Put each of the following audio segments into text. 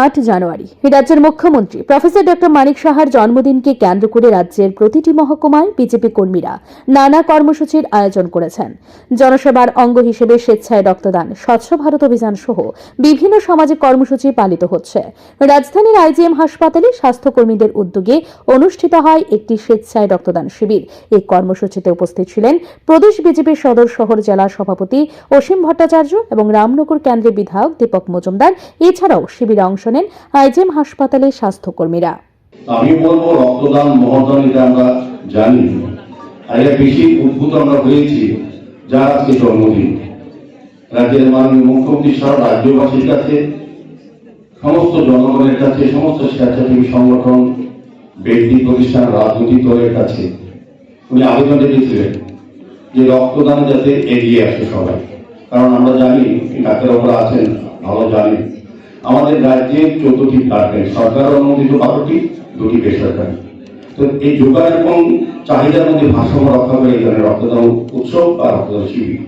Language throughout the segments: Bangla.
8 জানুয়ারি রাজ্যের মুখ্যমন্ত্রী প্রফেসর ডক্টর মানিক সাহার জন্মদিনকে কেন্দ্র করে রাজ্যের প্রতিটি মহকুমায় বিজেপি কর্মীরা নানা কর্মসূচির আয়োজন করেছেন। জনসেবার অঙ্গ হিসেবে স্বেচ্ছায় রক্তদান, স্বচ্ছ ভারত অভিযান সহ বিভিন্ন সামাজিক কর্মসূচি পালিত হচ্ছে। রাজধানীর আইজিএম হাসপাতালে স্বাস্থ্যকর্মীদের উদ্যোগে অনুষ্ঠিত হয় একটি স্বেচ্ছায় রক্তদান শিবির। এই কর্মসূচিতে উপস্থিত ছিলেন প্রদেশ বিজেপির সদর শহর জেলা সভাপতি অসীম ভট্টাচার্য এবং রামনগর কেন্দ্রের বিধায়ক দীপক মজুমদার। এছাড়াও শিবিরে অংশ নেন আইজিএম হাসপাতালের স্বাস্থ্যকর্মীরা। আমি বলবো রক্তদান মহদান এটা আমরা জানি, আর এর বেশি উদ্ভূত আমরা হয়েছি যার আজকে জন্মদিন। রাজ্যের মাননীয় মুখ্যমন্ত্রী সারা রাজ্যবাসীর কাছে, সমস্ত জনগণের কাছে, সমস্ত স্বেচ্ছাসেবী সংগঠন, ব্যক্তি প্রতিষ্ঠান, রাজনৈতিক দলের কাছে উনি আবেদন রেখেছিলেন যে রক্তদানে যাতে এগিয়ে আসে সবাই। কারণ আমরা জানি ডাক্তারবাবুরা আছেন, ভালো জানেন আমাদের রাজ্যে 14টি ব্লাড ব্যাংক, সরকার অনুমোদিত 12টি, 2টি বেসরকারি। তো এই যোগান এবং চাহিদার মধ্যে ভারসাম্য রক্ষা করে এই ধরনের রক্তদান উৎসব বা রক্তদান শিবির।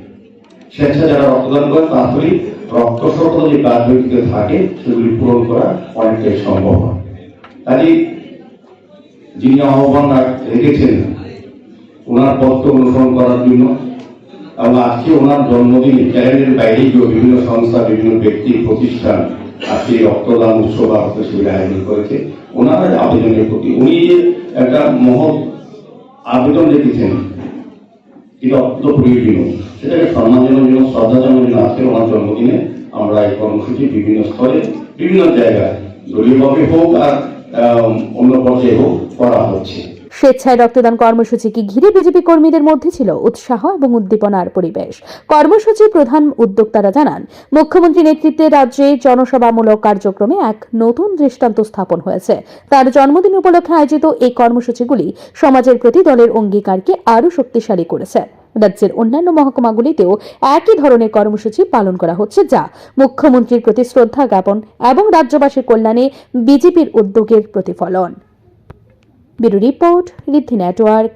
স্বেচ্ছা যারা রক্তদান করে তারপরে রক্ত শর্করা যে ব্লাড ব্যাংকে থাকে সেগুলি পূরণ করা অনেকটাই সম্ভব হয়। কাজে যিনি আহ্বান রেখেছেন ওনার পথকে অনুসরণ করার জন্য, এবং আজকে ওনার জন্মদিনে ক্যালেন্ডারের বাইরে গিয়ে বিভিন্ন সংস্থা, বিভিন্ন ব্যক্তি প্রতিষ্ঠান আজকে রক্তদান উৎসব বা রক্ত শিবির আয়োজন করেছে। ওনার আবেদনের প্রতি উনি একটা মহৎ আবেদন রেখেছেন, এটা অত্যন্ত প্রয়োজনীয়, সেটাকে সম্মান জানানোর জন্য, শ্রদ্ধা জানানোর জন্য আজকে ওনার জন্মদিনে আমরা এই কর্মসূচি বিভিন্ন স্তরে, বিভিন্ন জায়গায় দলীয়ভাবে হোক আর অন্য পর্যায়ে হোক করা হচ্ছে। স্বেচ্ছায় রক্তদান কর্মসূচিকে ঘিরে বিজেপি কর্মীদের মধ্যে ছিল উৎসাহ এবং উদ্দীপনার পরিবেশ। কর্মসূচির প্রধান উদ্যোক্তারা জানান, মুখ্যমন্ত্রী নেতৃত্বে রাজ্যে জনসভামূলক কার্যক্রমে এক নতুন দৃষ্টান্ত স্থাপন হয়েছে। তার জন্মদিন উপলক্ষে আয়োজিত এই কর্মসূচিগুলি সমাজের প্রতি দলের অঙ্গীকারকে আরও শক্তিশালী করেছে। রাজ্যের অন্যান্য মহকুমাগুলিতেও একই ধরনের কর্মসূচি পালন করা হচ্ছে, যা মুখ্যমন্ত্রীর প্রতি শ্রদ্ধা জ্ঞাপন এবং রাজ্যবাসীর কল্যাণে বিজেপির উদ্যোগের প্রতিফলন। ব্যুরো রিপোর্ট, ঋদ্ধি নেটওয়ার্ক।